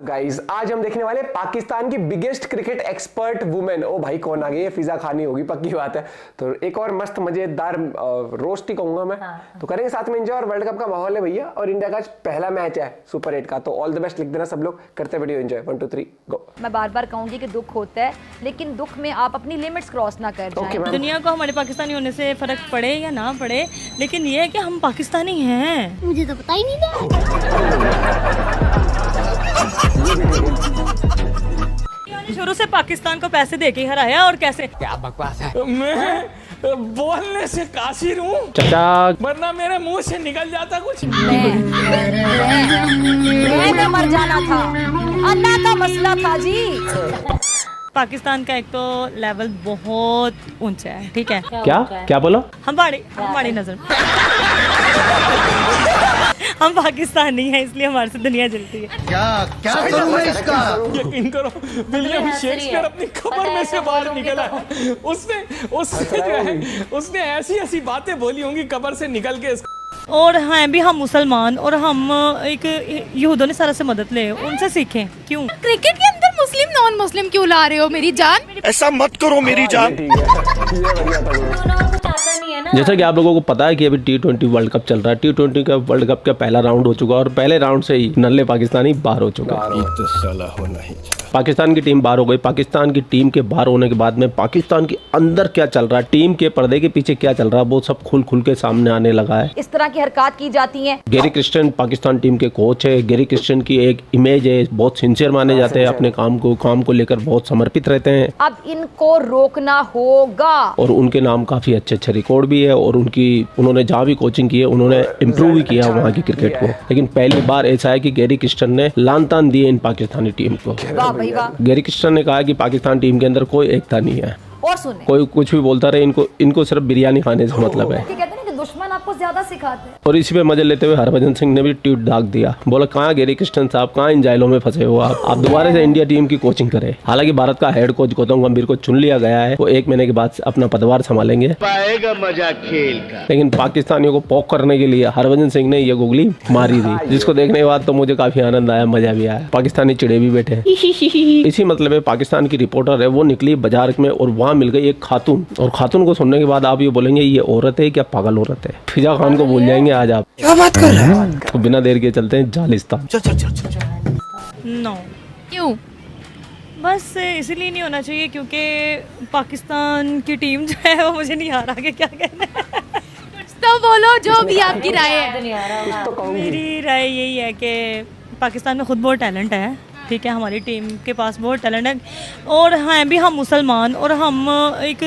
Guys आज हम देखने वाले पाकिस्तान की बिगेस्ट क्रिकेट एक्सपर्ट वुमेन। ओ भाई कौन आ गई है, फिजा खानी होगी पक्की बात है। तो एक और मस्त मजेदार रोस्ट ही कहूंगा मैं। तो करेंगे साथ में एंजॉय। और वर्ल्ड कप का माहौल है भैया, और इंडिया का आज पहला मैच है सुपर 8 का। तो ऑल द बेस्ट लिख देना सब लोग। करते वीडियो एंजॉय। 1 2 3 गो। मैं बार बार कहूंगी कि दुख होता है, लेकिन दुख में आप अपनी लिमिट्स क्रॉस ना कर जाएं। दुनिया को हमारे पाकिस्तानी होने से फर्क पड़े या ना पड़े, लेकिन ये है कि हम पाकिस्तानी हैं। मुझे तो पता ही नहीं था। शुरू से पाकिस्तान को पैसे देके ही हराया, और कैसे? क्या बकवास है। मैं बोलने से कासिर हूँ, वरना मेरे मुंह से निकल जाता कुछ। मैं मर जाना था, अल्लाह का मसला था जी। पाकिस्तान का एक तो लेवल बहुत ऊंचा है, ठीक है? क्या बोलो? हमारी नजर हम पाकिस्तानी हैं, इसलिए हमारे से दुनिया जलती है। क्या करूं मैं इसका? यकीन करो, विलियम शेक्सपियर अपनी कब्र में से बाहर निकला है। उसने ऐसी ऐसी बातें बोली होंगी कब्र से निकल के। और हैं भी हम मुसलमान, और हम एक यहूदों ने सारा से मदद ले, उनसे सीखें। क्यों क्रिकेट के अंदर मुस्लिम नॉन मुस्लिम क्यों ला रहे हो मेरी जान? ऐसा मत करो मेरी जान। जैसा कि आप लोगों को पता है कि अभी T20 वर्ल्ड कप चल रहा है। T20 का वर्ल्ड कप का पहला राउंड हो चुका है, और पहले राउंड से ही नल्ले पाकिस्तानी बाहर हो चुके हैं। तो साला होना ही पाकिस्तान की टीम बाहर हो गई। पाकिस्तान की टीम के बाहर होने के बाद में पाकिस्तान के अंदर क्या चल रहा है, टीम के पर्दे के पीछे क्या चल रहा है, वो सब खुल खुल के सामने आने लगा है। इस तरह की हरकत की जाती हैं। गैरी क्रिस्टियन पाकिस्तान टीम के कोच है। गैरी क्रिस्टियन की एक इमेज है, बहुत सिंसियर माने जाते हैं, अपने काम को लेकर बहुत समर्पित रहते हैं। अब इनको रोकना होगा। और उनके नाम काफी अच्छे रिकॉर्ड भी है, और उन्होंने जहाँ भी कोचिंग की है उन्होंने इम्प्रूव भी किया वहाँ की क्रिकेट को। लेकिन पहली बार ऐसा है कि गैरी क्रिस्टियन ने लान तान दिए इन पाकिस्तानी टीम को। वाह भाई वाह। गैरी क्रिस्टियन ने कहा कि पाकिस्तान टीम के अंदर कोई एकता नहीं है। और सुने, कोई कुछ भी बोलता रहे, इनको सिर्फ बिरयानी खाने से मतलब है। कहते हैं ना कि दुश्मन आपको ज्यादा सिखाते हैं। और इसी पे मजे लेते हुए हरभजन सिंह ने भी ट्वीट दाग दिया। बोला कहाँ गैरी क्रिस्टियन साहब, कहाँ इन जाइलों में फंसे हो आप दोबारा से इंडिया टीम की कोचिंग करें। हालांकि भारत का हेड कोच गौतम गंभीर को चुन लिया गया है, वो 1 महीने के बाद अपना पदभार संभालेंगे। पाएगा मजा खेल का। लेकिन पाकिस्तानियों को पोक करने के लिए हरभजन सिंह ने ये गुगली मारी थी, जिसको देखने के बाद तो मुझे काफी आनंद आया, मजा भी आया। पाकिस्तानी चिड़े भी बैठे। इसी मतलब है पाकिस्तान की रिपोर्टर है, वो निकली बाजार में और वहाँ मिल गई एक खातून। और खातून को सुनने के बाद आप ये बोलेंगे ये औरत है क्या पागल औरत है? फिजा खान को भूल जाएंगे आज आप। क्या बात कर रहे हैं? तो बिना देर के चलते हैं जालिस्तान। नो, क्यों? बस इसलिए नहीं होना चाहिए क्योंकि पाकिस्तान की टीम जो है वो मुझे नहीं आ रहा कि क्या कहना है। तो बोलो जो भी आपकी राय है। मेरी राय यही है कि पाकिस्तान में खुद बहुत टैलेंट है, ठीक है? हमारी टीम के पास बहुत टैलेंट है, और हैं भी हम मुसलमान, और हम एक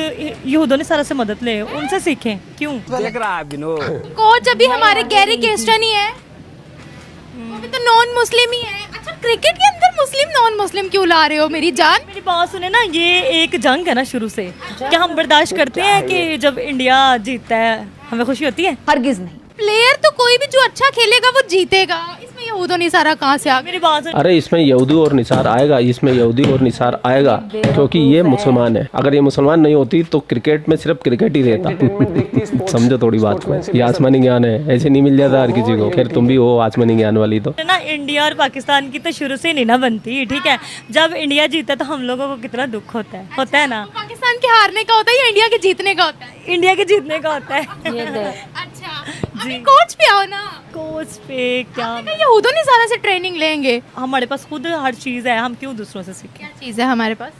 यहूदों ने सारा से मदद ले, उनसे सीखें। क्यों कोच अभी हमारे गैरी क्रिस्टियन ही है, वो भी तो नॉन मुस्लिम ही है। अच्छा क्रिकेट के अंदर मुस्लिम नॉन मुस्लिम क्यों ला रहे हो मेरी जान? मेरी बात सुने ना, ये एक जंग है ना शुरू से। क्या हम बर्दाश्त करते हैं कि जब इंडिया जीतता है हमें खुशी होती है? हरगिज नहीं। प्लेयर तो कोई भी जो अच्छा खेलेगा वो जीतेगा। इसमें यहूदों ने सारा कहाँ से आ गया? मेरी बात सुन। अरे इसमें यहूदी और निसार आएगा, क्योंकि ये मुसलमान है। अगर ये मुसलमान नहीं होती तो क्रिकेट में सिर्फ क्रिकेट ही रहता। समझो थोड़ी बात में, ये आसमानी ज्ञान है, ऐसे नहीं मिल जाता हर किसी को। खैर तुम भी हो आसमानी ज्ञान वाली। तो ना इंडिया और पाकिस्तान की तो शुरू से नहीं ना बनती, ठीक है? जब इंडिया जीता तो हम लोगों को कितना दुख होता है ना? पाकिस्तान के हारने का होता है या इंडिया के जीतने का होता है? इंडिया के जीतने का होता है। अच्छा अभी कोच पे आओ ना। कोच पे क्या, यहूदों ने सारा से ट्रेनिंग लेंगे। हमारे पास खुद हर चीज है, हम क्यों दूसरों से सीखें? क्या चीज है हमारे पास?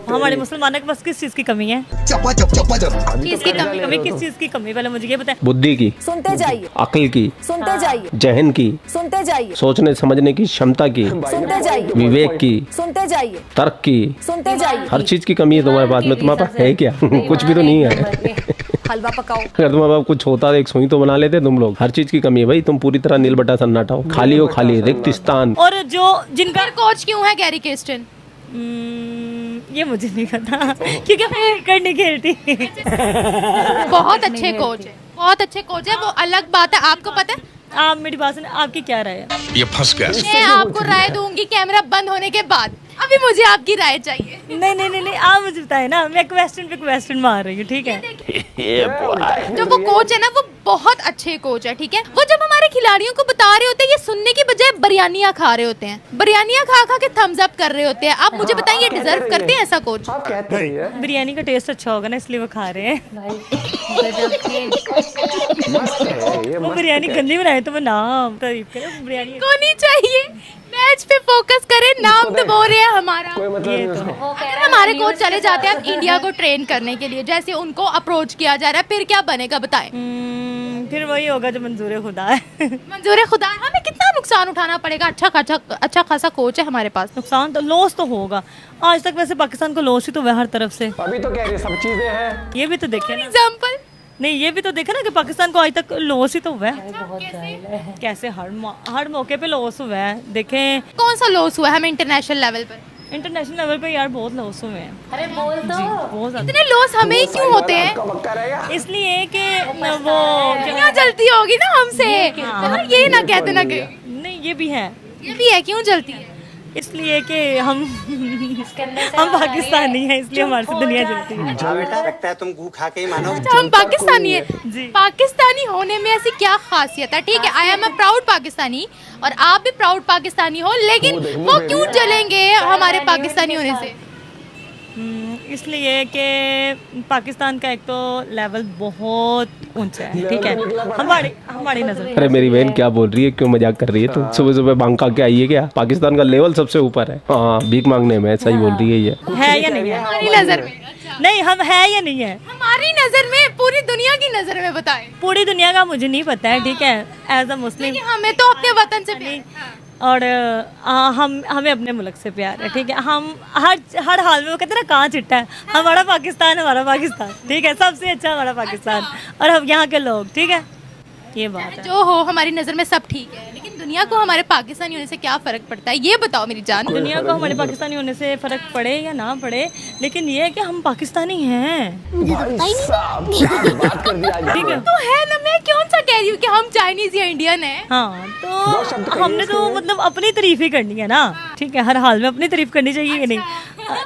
हमारे मुसलमानों के पास किस चीज की कमी है? चीज की कमी किस चीज की कमी? पहले मुझे ये बताएं। बुद्धि की, सुनते जाइए, अक्ल की, सुनते जाइए, जहन की, सुनते जाइए, सोचने समझने की क्षमता की, सुनते जाइए, विवेक की, सुनते जाइए, तर्क की, सुनते जाइए। हर चीज की कमी है तुम्हारे पास में। तुम्हारे पास है क्या? कुछ भी तो नहीं है। हलवा पकाओ। अगर तुम्हारे पास कुछ होता एक सुई तो बना लेते तुम लोग। हर चीज की कमी है भाई, तुम पूरी तरह नील बटा सन्नाटा हो। खाली हो, खाली रिक्तिस्तान। और जो जिनका कोच क्यों है गैरी क्रिस्टियन? ये मुझे नहीं पता, क्योंकि मैं क्रिकेट नहीं खेलती। बहुत अच्छे कोच है, बहुत अच्छे कोच है, वो अलग बात है। आपको पता है? आप मेरी बात सुनिए, आपकी क्या राय है? ये फंस गया। मैं आपको राय दूंगी कैमरा बंद होने के बाद। अभी मुझे आपकी राय चाहिए। नहीं, आप मुझे बताए ना, मैं क्वेश्चन पे क्वेश्चन मार रही हूँ, ठीक है? जो वो कोच है ना वो बहुत अच्छे कोच है, ठीक है? वो जब हमारे खिलाड़ियों को बता रहे होते हैं, ये सुनने की बजाय बिरयानियां खा रहे होते हैं, बिरयानियां खा खा के थम्स अप कर रहे होते हैं। आप मुझे बताइए, डिजर्व करते हैं ऐसा कोच? आप कहते रही है बिरयानी का टेस्ट अच्छा होगा ना, इसलिए वो खा रहे हैं। मस्त है ये, वो मस्त बिरयानी है। गंदी बनाए तो वो नाम तारीफ करे, बिरयानी को नहीं चाहिए, मैच पे फोकस करें, नाम तो बोल रहे हैं हमारा। कोई मतलब नहीं उसको। अगर हमारे कोच चले जाते हैं अब इंडिया को ट्रेन करने के लिए, जैसे उनको अप्रोच किया जा रहा है, फिर क्या बनेगा बताएं? फिर वही होगा जो मंजूर खुदा है। मंजूर खुदा, हमें कितना नुकसान उठाना पड़ेगा? अच्छा खासा कोच है हमारे पास। नुकसान तो लॉस तो होगा, आज तक वैसे पाकिस्तान को लॉस ही तो हुआ हर तरफ से। अभी तो कह रही है सब चीजें हैं। ये भी तो देखे ना, एग्जाम्पल नहीं ये भी तो देखे ना कि पाकिस्तान को आज तक लॉस ही तो हुआ है। कैसे हर मौके पे लॉस हुआ है। देखें कौन सा लॉस हुआ है हमें इंटरनेशनल लेवल पर? इंटरनेशनल लेवल पे यार बहुत लॉस हुए हैं। अरे बोल तो बहुत ज्यादा। इतने लॉस हमें ही क्यों होते हैं? आपका मक्का रहेगा। इसलिए कि वो क्या जलती होगी ना हमसे, ये ना कहते ना कि नहीं ये भी है, ये भी है। क्यों जलती है? इसलिए कि हम पाकिस्तानी हैं, इसलिए हमारे से दुनिया जलती है। लगता है तुम गू खा के ही मानो। अच्छा, हम पाकिस्तानी जी। है। पाकिस्तानी होने में ऐसी क्या खासियत है? ठीक है, I am a proud Pakistani और आप भी प्राउड पाकिस्तानी हो, लेकिन वो क्यों जलेंगे हमारे पाकिस्तानी होने से? इसलिए कि पाकिस्तान का एक तो लेवल बहुत ऊंचा है, ठीक है, हमारी नजर। अरे मेरी बहन क्या बोल रही है, क्यों मजाक कर रही है? तुम सुबह सुबह बांग खा के आई है क्या? पाकिस्तान का लेवल सबसे ऊपर है। हाँ, भीख मांगने में सही बोल रही है ये। है या नहीं है? हमारी नजर में नहीं, हम है या नहीं है? हमारी नजर में, पूरी दुनिया की नजर में बताएं। पूरी दुनिया का मुझे नहीं पता है, ठीक है, एज अ मुस्लिम। हमें तो अपने वतन से प्यार है। और हमें अपने मुल्क से प्यार है, ठीक है। हम हर हाल में, वो कहते हैं ना कहाँ चिट्टा है, हमारा पाकिस्तान, ठीक है, सबसे अच्छा हमारा पाकिस्तान और हम यहाँ के लोग, ठीक है, ये बात है। जो हो, हमारी नजर में सब ठीक है, लेकिन दुनिया को हमारे पाकिस्तानी होने से क्या फर्क पड़ता है, ये बताओ मेरी जान। दुनिया को हमारे पाकिस्तानी होने से फर्क पड़े या ना पड़े, लेकिन ये है कि हम पाकिस्तानी हैं। भाई साहब क्या बात कर दी आज। ठीक है, तो है ना, मैं कौन सा कह रही हूँ कि हम चाइनीज या इंडियन है। हाँ, दो शब्द तो कहिए हमने तो इसके मतलब अपनी तारीफ ही करनी है ना, ठीक है, हर हाल में अपनी तारीफ करनी चाहिए कि नहीं?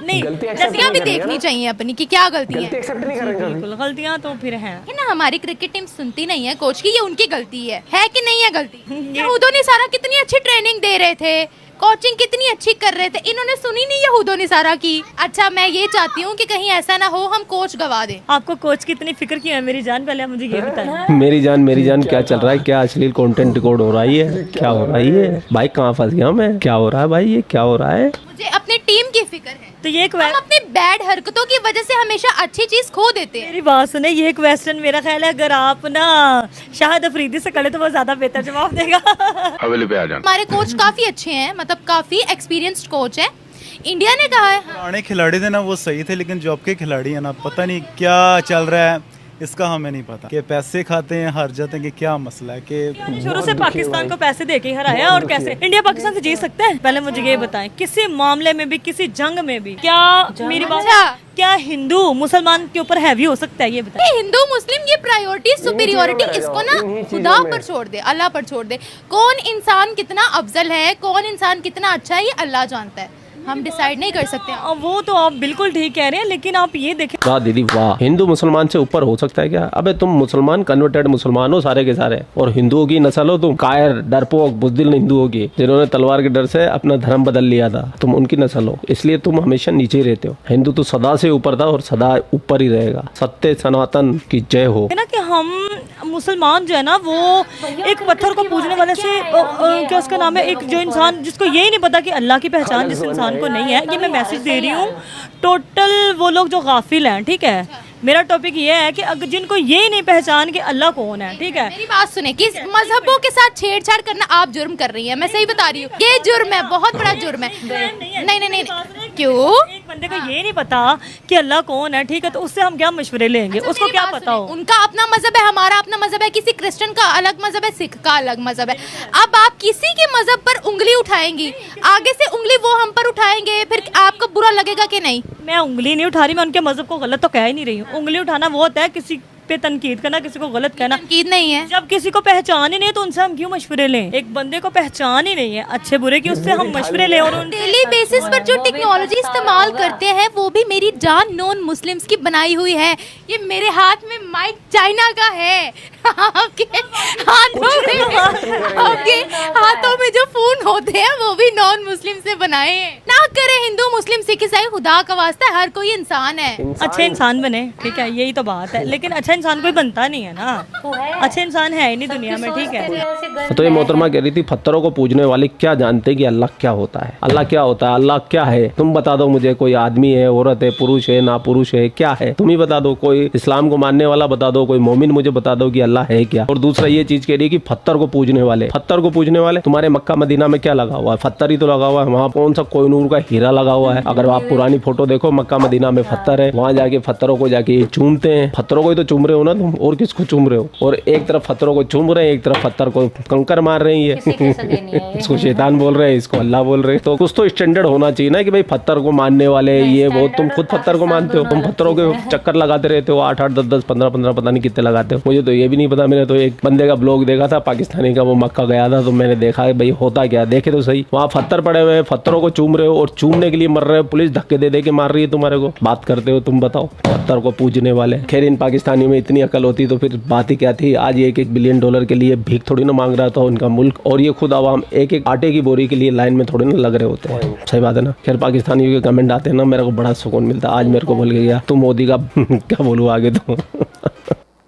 नहीं, गलती accept गलतियाँ भी नहीं करनी है देखनी ना। चाहिए अपनी कि क्या गलती है। गलती एक्सेप्ट नहीं करेंगे कभी। बिल्कुल, गलतियाँ तो फिर हैं। है ना, हमारी क्रिकेट टीम सुनती नहीं है कोच की, ये उनकी गलती है कि नहीं है गलती? यहूदों ने सारा कितनी अच्छी ट्रेनिंग दे रहे थे, कोचिंग कितनी अच्छी कर रहे थे, इन्होंने सुनी नहीं यहूदों ने सारा की। अच्छा, मैं ये चाहती हूँ कि कहीं ऐसा ना हो हम कोच गवा दें। आपको कोच की इतनी फिक्र क्यों है मेरी जान? पहले आप मुझे ये बताएं। मेरी जान क्या चल रहा है? क्या अश्लील कंटेंट रिकॉर्ड हो रहा है? क्या हो रहा है भाई? कहाँ फंस गया मैं? क्या हो रहा है भाई? ये क्या हो रहा है? मुझे अपनी टीम की फिक्र है। तो ये एक हम अपनी बैड हरकतों की वजह से हमेशा अच्छी चीज खो देते हैं। मेरी बात सुने, ये क्वेश्चन मेरा ख्याल है अगर आप ना शाहिद अफरीदी से करें तो वो ज्यादा बेहतर जवाब देगा। हवेली पे आ जाना। हमारे कोच काफी अच्छे हैं, मतलब काफी एक्सपीरियंस्ड कोच है। इंडिया ने कहा है पुराने खिलाड़ी थे ना वो सही थे, लेकिन जो अब के खिलाड़ी है ना, पता नहीं क्या चल रहा है, इसका हमें नहीं पता। कि पैसे खाते हैं, हार जाते हैं, कि क्या मसला है? कि शुरू से पाकिस्तान को पैसे देके ही हराया, और कैसे इंडिया पाकिस्तान से जीत सकता है? पहले मुझे ये बताएं, किसी मामले में भी, किसी जंग में भी, क्या मेरी बात, क्या हिंदू मुसलमान के ऊपर हैवी हो सकता है? ये बताएं। हिंदू मुस्लिम ये प्रायोरिटी सुपीरियोरिटी इसको ना खुदा पर छोड़ दे, अल्लाह पर छोड़ दे। कौन इंसान कितना अफजल है, कौन इंसान कितना अच्छा है, ये अल्लाह जानता है, हम डिसाइड नहीं कर सकते। वो तो आप बिल्कुल ठीक कह रहे हैं, लेकिन आप ये देखें। वाह दीदी वाह, हिंदू मुसलमान से ऊपर हो सकता है क्या? अबे तुम मुसलमान कन्वर्टेड मुसलमान हो सारे के सारे, और हिंदुओं की नस्ल हो तुम। कायर, डरपोक, बुज़दिल हिंदुओं की, जिन्होंने तलवार के डर से अपना धर्म बदल लिया था, तुम उनकी नस्ल हो, इसलिए तुम हमेशा नीचे ही रहते हो। हिंदू तो सदा से ऊपर था और सदा ऊपर ही रहेगा। सत्य सनातन की जय हो। ना कि हम मुसलमान जो है ना, वो एक पत्थर को पूजने वाले से, क्या उसका नाम है, एक जो इंसान जिसको यही नहीं पता कि अल्लाह की पहचान जिस इंसान को नहीं है, ये मैं मैसेज दे रही हूँ टोटल वो लोग जो गाफिल हैं, ठीक है। मेरा टॉपिक ये है कि अगर जिनको ये नहीं पहचान कि अल्लाह कौन है, ठीक है। मेरी बात सुने कि मजहबों के साथ छेड़छाड़ करना आप जुर्म कर रही हैं, मैं सही बता रही हूँ, ये जुर्म है, बहुत बड़ा जुर्म है। नहीं, क्यों? एक बंदे को ये नहीं पता कि अल्लाह कौन है, ठीक है, तो उससे हम क्या मशवरे लेंगे? अच्छा, उसको क्या पता हो? उनका अपना मजहब है, हमारा अपना मजहब है, किसी क्रिश्चियन का अलग मजहब है, सिख का अलग मजहब है। अब आप किसी के मजहब पर उंगली उठाएंगी, आगे से उंगली वो हम पर उठाएंगे, फिर आपको बुरा लगेगा कि नहीं? मैं उंगली नहीं उठा रही, मैं उनके मजहब को गलत तो कह ही नहीं रही हूँ। उंगली उठाना वो होता है किसी पे तनकीद करना, किसी को गलत कहना तनकीद नहीं है। जब किसी को पहचान ही नहीं तो उनसे हम क्यों मशवरे लें? एक बंदे को पहचान ही नहीं है अच्छे बुरे की, उससे हम मशवरे लें। और डेली बेसिस पर जो टेक्नोलॉजी इस्तेमाल करते हैं वो भी मेरी जान नॉन मुस्लिम्स की बनाई हुई है। ये मेरे हाथ में माइक चाइना का है, आपके हाथों में जो फोन होते हैं वो भी नॉन मुस्लिम से बनाए हैं। ना करे हिंदू मुस्लिम सिख ईसाई, खुदा का वास्ता हर कोई इंसान है। अच्छे इंसान बने, ठीक है, यही तो बात है। लेकिन अच्छा इंसान कोई बनता नहीं है ना, अच्छे इंसान है ही नहीं दुनिया में, ठीक है। तो ये मोहतरमा कह रही थी पत्थरों को पूजने वाले क्या जानते कि अल्लाह क्या होता है, अल्लाह क्या होता है, अल्लाह क्या है? तुम बता दो मुझे, कोई आदमी है, औरत है, पुरुष है, ना पुरुष है, क्या है? तुम ही बता दो। कोई इस्लाम को मानने वाला बता दो, कोई मोमिन मुझे बता दो कि अल्लाह है क्या। और दूसरा ये चीज कह रही है कि पत्थर को पूजने वाले, पत्थर को पूजने वाले तुम्हारे मक्का मदीना में क्या लगा हुआ है? पत्थर ही तो लगा हुआ है। वहाँ कौन सा कोहिनूर का हीरा लगा हुआ है? अगर आप पुरानी फोटो देखो, मक्का मदीना में पत्थर है, वहाँ जाके पत्थरों को जाके चूमते हैं। पत्थरों को ही तो चूम रहे हो ना तुम, और किसको चूम रहे हो? और एक तरफ पत्थरों को चूम रहे हैं, एक तरफ पत्थर को कंकर मार रहे हैं। ये इसको शैतान बोल रहे हैं, इसको अल्लाह बोल रहे हैं। तो कुछ तो स्टैंडर्ड होना चाहिए ना कि भाई पत्थर को मानने वाले ये वो। तुम खुद पत्थर को मानते हो, तुम पत्थरों के चक्कर लगाते रहते हो, 8-8 10-10 15-15 पता नहीं कितने लगाते हो। मुझे तो ये भी नहीं पता। मैंने तो एक बंदे का ब्लॉग देखा था पाकिस्तानी का, वो मक्का गया था, तो मैंने देखा भाई होता क्या, देखे तो सही, वहाँ पत्थर पड़े हुए हैं, पत्थरों को चूम रहे हो और चूमने के लिए मर रहे हो। पुलिस धक्के दे दे के मार रही है तुम्हारे को, बात करते हो तुम। बताओ, पत्थर को पूजने वाले। खैर इन पाकिस्तानियों में इतनी अकल होती तो फिर बात ही क्या थी। आज $1-1 बिलियन के लिए भीख थोड़ी ना मांग रहा था उनका मुल्क, और ये खुद आवाम एक आटे की बोरी के लिए लाइन में थोड़ी ना लग रहे होते हैं। सही बात है ना। खैर पाकिस्तानियों के कमेंट आते हैं ना, मेरे को बड़ा सुकून मिलता है। आज मेरे को बोल के गया तू मोदी का क्या बोलूँ आगे तो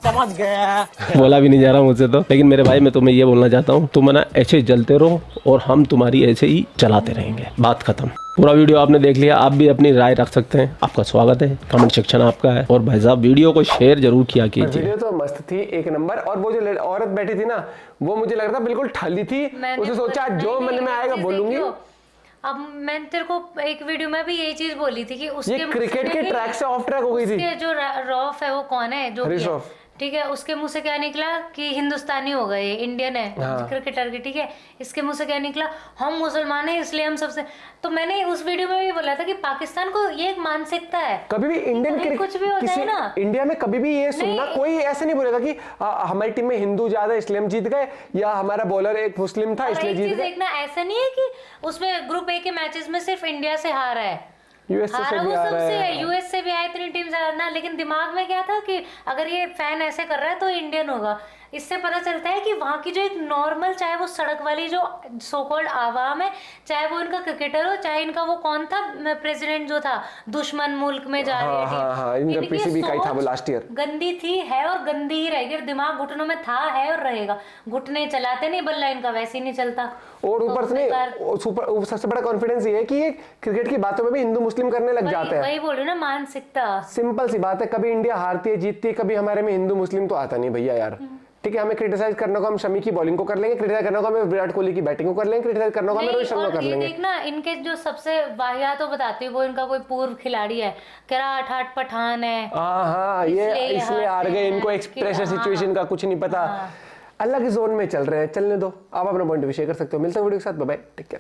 समझ गया, बोला भी नहीं जा रहा मुझसे तो। लेकिन मेरे भाई मैं तुम्हें ये बोलना चाहता हूँ, तुम ना ऐसे जलते रहो और हम तुम्हारी ऐसे ही चलाते रहेंगे। बात खत्म। पूरा वीडियो आपने देख लिया, आप भी अपनी राय रख सकते हैं। आपका स्वागत है, कमेंट सेक्शन आपका है। और भाई साहब वीडियो को शेयर जरूर किया कीजिए। वीडियो तो मस्त थी, एक नंबर। और वो जो औरत बैठी थी ना, वो मुझे लग रहा था बिल्कुल ठल्ली थी। उसने सोचा जो मन में आएगा बोलूंगी। अब मैंने तेरे को एक वीडियो में भी यही चीज बोली थी कि उसके क्रिकेट के ट्रैक से ऑफ ट्रैक हो गई थी। जो रॉफ है वो कौन है, जो ठीक है, उसके मुंह से क्या निकला कि हिंदुस्तानी हो गए, इंडियन है क्रिकेटर की, ठीक है। इसके मुंह से क्या निकला, हम मुसलमान हैं इसलिए हम सबसे। तो मैंने उस वीडियो में भी बोला था कि पाकिस्तान को ये एक मानसिकता है, कभी भी इंडियन क्रिकेट कुछ भी होता है ना, इंडिया में कभी भी ये सुनना, कोई ऐसे नहीं बोलेगा कि हमारी टीम में हिंदू ज्यादा इसलिए हम जीत गए, या हमारा बॉलर एक मुस्लिम था इसलिए जीत गए। देखना ऐसा नहीं है कि उसमें ग्रुप ए के मैचेस में सिर्फ इंडिया से हारा है, यूएस से भी आ रहा है, यूएस से भी आए, इतनी टीम से हारना। लेकिन दिमाग में क्या था कि अगर ये फैन ऐसे कर रहा है तो इंडियन होगा। इससे पता चलता है कि वहाँ की जो एक नॉर्मल, चाहे वो सड़क वाली जो सो कॉल्ड आवाम है, चाहे वो इनका क्रिकेटर हो, चाहे इनका वो कौन था प्रेसिडेंट जो था, दुश्मन मुल्क में जा रही है, पीसीबी का ही था वो लास्ट ईयर, गंदी थी, है और गंदी ही रहेगी। दिमाग घुटनों में था, है और रहेगा। घुटने चलाते नहीं, बल्ला इनका वैसे ही नहीं चलता। और ऊपर से सबसे बड़ा कॉन्फिडेंस ये है कि ये क्रिकेट की बातों में भी हिंदू मुस्लिम करने लग जाते हैं। वही बोल रही हूँ ना, मानसिकता। सिंपल सी बात है, कभी इंडिया हारती है जीतती है, कभी हमारे में हिंदू मुस्लिम तो आता नहीं भैया यार। ठीक है, हमें क्रिटिसाइज करने को हम शमी की बॉलिंग को कर लेंगे, क्रिटिसाइज करने को हमें विराट कोहली की बैटिंग को कर लेंगे, क्रिटिसाइज करने को हमें रोहित शर्मा कर लेंगे। देखना, इनके जो सबसे वाहियात तो बताती हूँ, वो इनका कोई पूर्व खिलाड़ी है, कह रहा 8-8 पठान है। हाँ, ये इसलिए हार गए, इनको एक्सप्रेशन सिचुएशन का कुछ नहीं पता। अलग जोन में चल रहे हैं, चलने दो। आप अपना पॉइंट भी शेयर कर सकते हो। मिलते हैं वीडियो के साथ, बाय बाय, टेक केयर।